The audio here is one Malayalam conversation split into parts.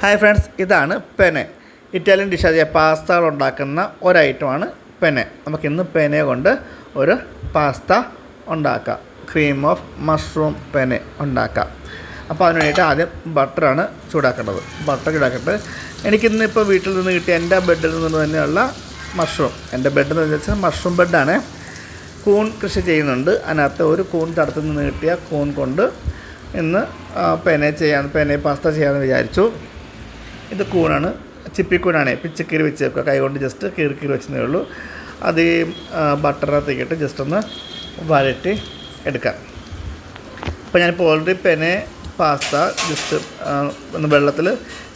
ഹായ് ഫ്രണ്ട്സ്, ഇതാണ് പെനെ. ഇറ്റാലിയൻ ഡിഷായ പാസ്തകൾ ഉണ്ടാക്കുന്ന ഒരൈറ്റമാണ് പെനെ. നമുക്കിന്ന് പെനെ കൊണ്ട് ഒരു പാസ്ത ഉണ്ടാക്കാം. ക്രീം ഓഫ് മഷ്റൂം പെനെ ഉണ്ടാക്കാം. അപ്പോൾ അതിന് വേണ്ടിയിട്ട് ആദ്യം ബട്ടറാണ് ചൂടാക്കേണ്ടത്. ബട്ടർ ചൂടാക്കിയിട്ട് എനിക്കിന്നിപ്പോൾ വീട്ടിൽ നിന്ന് കിട്ടിയ എൻ്റെ ബെഡിൽ നിന്ന് തന്നെയുള്ള മഷ്റൂം, എൻ്റെ ബെഡ് എന്ന് വെച്ചാൽ മഷ്റൂം ബെഡാണ്. കൂൺ കൃഷി ചെയ്യുന്നുണ്ട്. അതിനകത്ത് ഒരു കൂൺ തടത്തു നിന്ന് കിട്ടിയ കൂൺ കൊണ്ട് ഇന്ന് പെനെ പാസ്ത ചെയ്യാമെന്ന് വിചാരിച്ചു. ഇത് കൂണാണ്, ചിപ്പിക്കൂണാണ്. പിച്ചക്കീറി വെച്ച് വെക്കുക, കൈകൊണ്ട് ജസ്റ്റ് കീറി വെച്ചതേ ഉള്ളൂ. അത് ഈ ബട്ടറിനകത്തേക്കിട്ട് ജസ്റ്റ് ഒന്ന് വഴറ്റി എടുക്കാം. അപ്പോൾ ഞാനിപ്പോൾ ഓൾറെഡി പെനെ പാസ്ത ജസ്റ്റ് ഒന്ന് വെള്ളത്തിൽ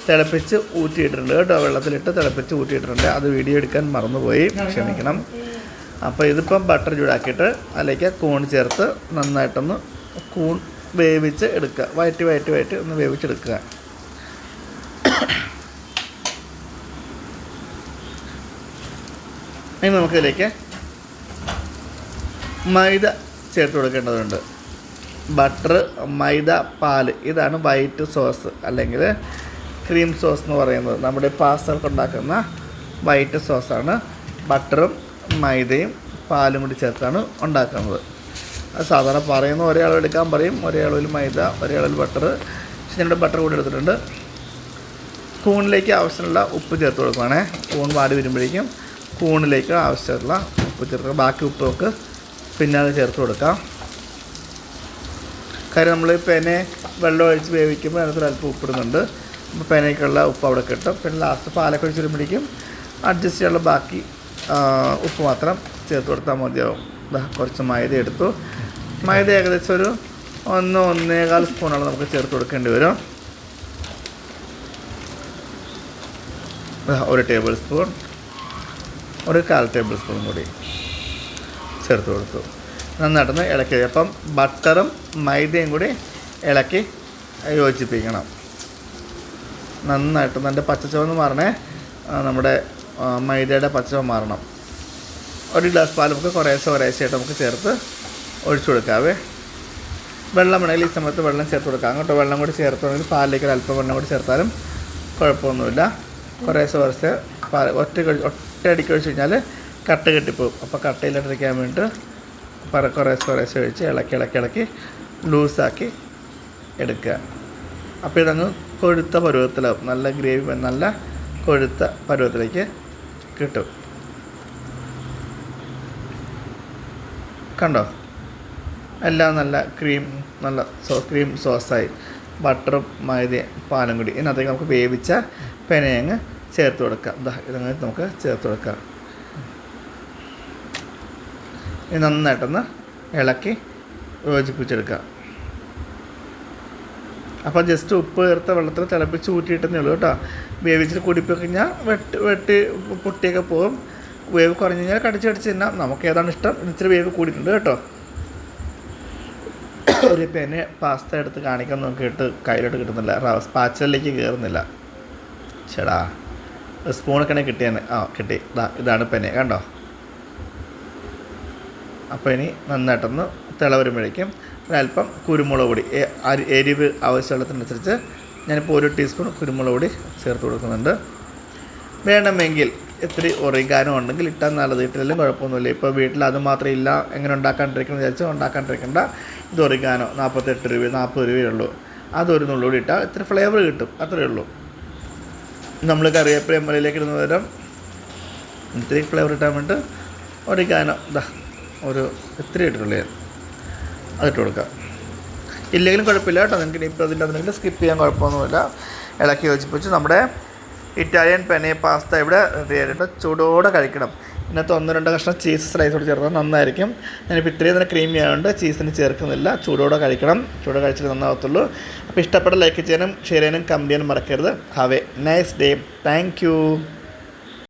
തിളപ്പിച്ച് ഊറ്റിയിട്ടുണ്ട് കേട്ടോ. വെള്ളത്തിലിട്ട് തിളപ്പിച്ച് ഊറ്റിയിട്ടുണ്ട്. അത് വീഡിയോ എടുക്കാൻ മറന്നുപോയി, ക്ഷമിക്കണം. അപ്പോൾ ഇതിപ്പം ബട്ടർ ചൂടാക്കിയിട്ട് അതിലേക്ക് കൂൺ ചേർത്ത് നന്നായിട്ടൊന്ന് കൂൺ വേവിച്ച് എടുക്കുക. വയറ്റി ഒന്ന് വേവിച്ചെടുക്കുക. ഇനി നമുക്കിതിലേക്ക് മൈദ ചേർത്ത് കൊടുക്കേണ്ടതുണ്ട്. ബട്ടർ, മൈദ, പാല്, ഇതാണ് വൈറ്റ് സോസ് അല്ലെങ്കിൽ ക്രീം സോസ് എന്ന് പറയുന്നത്. നമ്മുടെ പാസ്തകൾക്ക് ഉണ്ടാക്കുന്ന വൈറ്റ് സോസാണ്. ബട്ടറും മൈദയും പാലും കൂടി ചേർത്താണ് ഉണ്ടാക്കുന്നത്. അത് സാധാരണ പറയുന്ന ഒരേ അളവ് എടുക്കാൻ പറയും. ഒരേ അളവിൽ മൈദ, ഒരേ അളവിൽ ബട്ടർ. പക്ഷേ ഞങ്ങളുടെ ബട്ടർ കൂടി എടുത്തിട്ടുണ്ട്. കൂണിലേക്ക് ആവശ്യമുള്ള ഉപ്പ് ചേർത്ത് കൊടുക്കുകയാണേ. കൂൺ വാടി വരുമ്പോഴേക്കും കൂണിലേക്ക് ആവശ്യമുള്ള ഉപ്പ് ചേർക്കുക. ബാക്കി ഉപ്പ് നമുക്ക് പിന്നെ അത് ചേർത്ത് കൊടുക്കാം. കാര്യം നമ്മൾ പെനെ വെള്ളം ഒഴിച്ച് വേവിക്കുമ്പോൾ അതിനകത്തൊരു അല്പം ഉപ്പിടുന്നുണ്ട്. അപ്പോൾ പെനയ്ക്കുള്ള ഉപ്പ് അവിടെ കിട്ടും. പിന്നെ ലാസ്റ്റ് പാലൊക്കെ ഒഴിച്ച് വരുമ്പോഴേക്കും അഡ്ജസ്റ്റ് ചെയ്യാനുള്ള ബാക്കി ഉപ്പ് മാത്രം ചേർത്ത് കൊടുത്താൽ മതിയാവും. കുറച്ച് മൈദ എടുത്തു. മൈദ ഏകദേശം ഒരു 1-1.25 സ്പൂണോളം നമുക്ക് ചേർത്ത് കൊടുക്കേണ്ടി വരും. 1 ടേബിൾ സ്പൂൺ, 1/4 ടേബിൾ സ്പൂൺ കൂടി ചേർത്ത് കൊടുത്തു. നന്നായിട്ടൊന്ന് ഇളക്കി. അപ്പം ബട്ടറും മൈദയും കൂടി ഇളക്കി യോജിപ്പിക്കണം. നന്നായിട്ട് നല്ല പച്ചച്ചവന്ന് മാറണേ. നമ്മുടെ മൈദയുടെ പച്ചച്ചവ മാറണം. 1 ഗ്ലാസ് പാൽ നമുക്ക് കുറേശ്ശെയായിട്ട് നമുക്ക് ചേർത്ത് ഒഴിച്ചു കൊടുക്കാവേ. വെള്ളം വേണമെങ്കിൽ ഈ സമയത്ത് വെള്ളം ചേർത്ത് കൊടുക്കാം കേട്ടോ. വെള്ളം കൂടി ചേർത്തുണ്ടെങ്കിൽ പാലിലേക്ക് അല്പം വെള്ളം കൂടി ചേർത്താലും കുഴപ്പമൊന്നുമില്ല. കുറേശ്ശെ പാൽ ഒറ്റയടിക്ക് ഒഴിച്ച് കഴിഞ്ഞാൽ കട്ട കെട്ടിപ്പോവും. അപ്പോൾ കട്ടയിലിട്ടിരിക്കാൻ വേണ്ടിയിട്ട് കുറേശ്ശെ ഒഴിച്ച് ഇളക്കി ലൂസാക്കി എടുക്കുക. അപ്പോൾ ഇതങ്ങ് കൊഴുത്ത പരുവത്തിലാവും. നല്ല ഗ്രേവി, നല്ല കൊഴുത്ത പരുവത്തിലേക്ക് കിട്ടും. കണ്ടോ, എല്ലാം നല്ല ക്രീം സോസായി. ബട്ടറും മൈദയും പാലും കൂടി ഇതിനകത്തേക്ക് നമുക്ക് വേവിച്ച പെനയങ്ങ് ചേർത്ത് കൊടുക്കാം. ഇതങ്ങനെ നമുക്ക് ചേർത്ത് കൊടുക്കാം. ഇത് നന്നായിട്ടൊന്ന് ഇളക്കി യോജിപ്പിച്ചെടുക്കാം. അപ്പോൾ ജസ്റ്റ് ഉപ്പ് ചേർത്ത വെള്ളത്തിൽ തിളപ്പിച്ച് ഊറ്റിയിട്ടേ ഉള്ളൂ കേട്ടോ. വേവിച്ചിട്ട് കുടിപ്പൊക്കെ കഴിഞ്ഞാൽ വെട്ടി പൊട്ടിയൊക്കെ പോകും. വേവ് കുറഞ്ഞു കഴിഞ്ഞാൽ കടിച്ച് തിന്നാം. നമുക്ക് ഏതാണ് ഇഷ്ടം. ഇച്ചിരി വേവ് കൂടിയിട്ടുണ്ട് കേട്ടോ. ഒരു പെനെ പാസ്ത എടുത്ത് കാണിക്കാൻ നോക്കിയിട്ട് കയ്യിലോട്ട് കിട്ടുന്നില്ല. സ്പാച്ചിലേക്ക് കയറുന്നില്ല. ചേടാ, സ്പൂണൊക്കെ കിട്ടിയാണ്. കിട്ടി. ഇതാണ് പെനെ, കണ്ടോ. അപ്പോൾ ഇനി നന്നായിട്ടൊന്ന് തിള വരുമ്പോഴേക്കും ഒരല്പം കുരുമുളക് പൊടി, എരിവ് ആവശ്യമുള്ളതിനനുസരിച്ച് ഞാനിപ്പോൾ 1 ടീസ്പൂൺ കുരുമുളക് പൊടി ചേർത്ത് കൊടുക്കുന്നുണ്ട്. വേണമെങ്കിൽ ഇത്തിരി ഒറിഗാനോ ഉണ്ടെങ്കിൽ ഇട്ടാൽ നല്ലത്. ഇട്ടില്ലെങ്കിലും കുഴപ്പമൊന്നുമില്ല. ഇപ്പോൾ വീട്ടിൽ അത് മാത്രം ഇല്ല, എങ്ങനെ ഉണ്ടാക്കാണ്ടിരിക്കണം വിചാരിച്ചാൽ ഉണ്ടാക്കാണ്ടിരിക്കേണ്ട. ഇത് ഒറിഗാനോ 48 രൂപ 40 രൂപയേ ഉള്ളൂ. അതൊരു നുള്ളുകൂടി ഇട്ടാൽ ഇത്തിരി ഫ്ലേവർ കിട്ടും, അത്രയേ ഉള്ളൂ. നമ്മൾ കറിവേപ്പില എമ്മലയിലേക്ക് ഇടുന്ന നേരം ഇത്തിരി ഫ്ലേവർ ഇട്ടാൻ വേണ്ടിയിട്ട് ഒറിഗാനോ ഒരു ഇത്തിരി ഇട്ടിട്ടുള്ളൂ. അതിട്ട് കൊടുക്കാം. ഇല്ലെങ്കിലും കുഴപ്പമില്ല കേട്ടോ. നിങ്ങൾക്ക് ഇപ്പോൾ അതില്ലാന്നുണ്ടെങ്കിൽ സ്കിപ്പ് ചെയ്യാൻ കുഴപ്പമൊന്നുമില്ല. ഇളക്കി യോജിപ്പിച്ച് നമ്മുടെ ഇറ്റാലിയൻ പെനെ പാസ്ത ഇവിടെ റെഡി ആയിട്ട് ചൂടോടെ കഴിക്കണം. ഇതിനകത്ത് 1-2 കഷ്ണം ചീസ് സ്ലൈസോട് ചേർത്താൽ നന്നായിരിക്കും. ഞാനിപ്പോൾ ഇത്രയും തന്നെ ക്രീമി ആയതുകൊണ്ട് ചീസിന് ചേർക്കുന്നില്ല. ചൂടോടെ കഴിക്കണം. ചൂടോടെ കഴിച്ചിട്ട് നന്നാവത്തുള്ളൂ. അപ്പോൾ ഇഷ്ടപ്പെട്ട ലൈക്ക് ചെയ്യാനും ഷെയർ ചെയ്യാനും കമൻറ്റ് ചെയ്യാനും മറക്കരുത്. Have A nice day. Thank you.